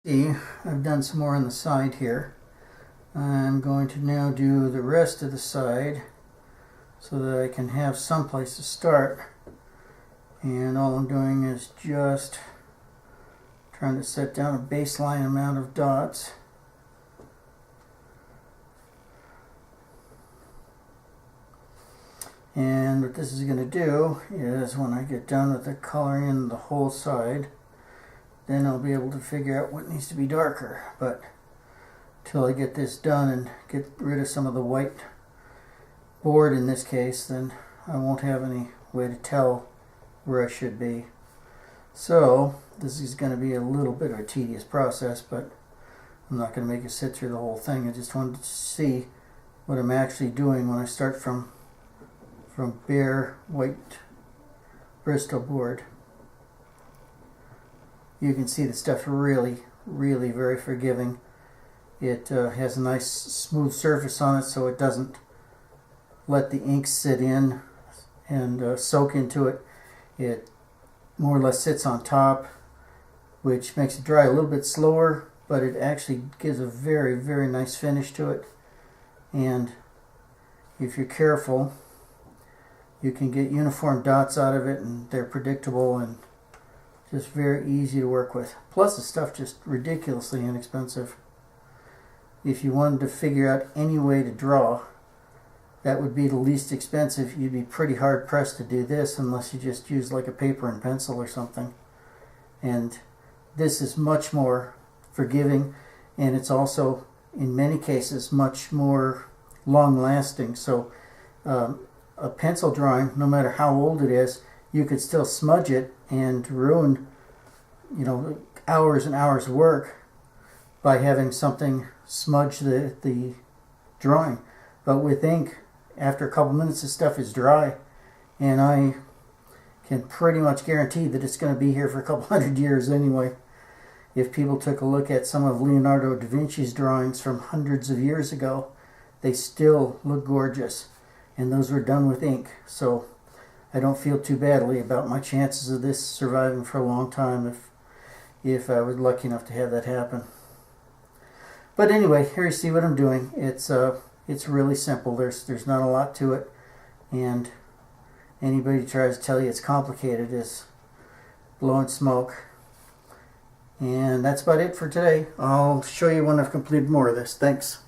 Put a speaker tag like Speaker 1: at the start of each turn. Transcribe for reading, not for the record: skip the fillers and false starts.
Speaker 1: See, I've done some more on the side here. I'm going to now do the rest of the side so that I can have some place to start. And all I'm doing is just trying to set down a baseline amount of dots. And what this is going to do is when I get done with the coloring in the whole side, then I'll be able to figure out what needs to be darker. But until I get this done and get rid of some of the white board in this case, then I won't have any way to tell where I should be. So this is going to be a little bit of a tedious process, but I'm not going to make you sit through the whole thing. I just wanted to see what I'm actually doing when I start from bare white Bristol board. You can see the stuff really very forgiving. It has a nice smooth surface on it, so it doesn't let the ink sit in and soak into it. It more or less sits on top, which makes it dry a little bit slower, but it actually gives a very nice finish to it. And if you're careful, you can get uniform dots out of it, and they're predictable and just very easy to work with. Plus the stuff just ridiculously inexpensive. If you wanted to figure out any way to draw that would be the least expensive, you'd be pretty hard pressed to do this unless you just use like a paper and pencil or something. And this is much more forgiving, and it's also in many cases much more long lasting. So a pencil drawing, no matter how old it is, you could still smudge it and ruin, hours and hours of work by having something smudge the drawing. But with ink, after a couple minutes, the stuff is dry, and I can pretty much guarantee that it's going to be here for a couple hundred years anyway. If people took a look at some of Leonardo da Vinci's drawings from hundreds of years ago, they still look gorgeous, and those were done with ink. So I don't feel too badly about my chances of this surviving for a long time if I was lucky enough to have that happen. But anyway, here you see what I'm doing. It's really simple. There's not a lot to it, and anybody who tries to tell you it's complicated is blowing smoke. And that's about it for today. I'll show you when I've completed more of this. Thanks.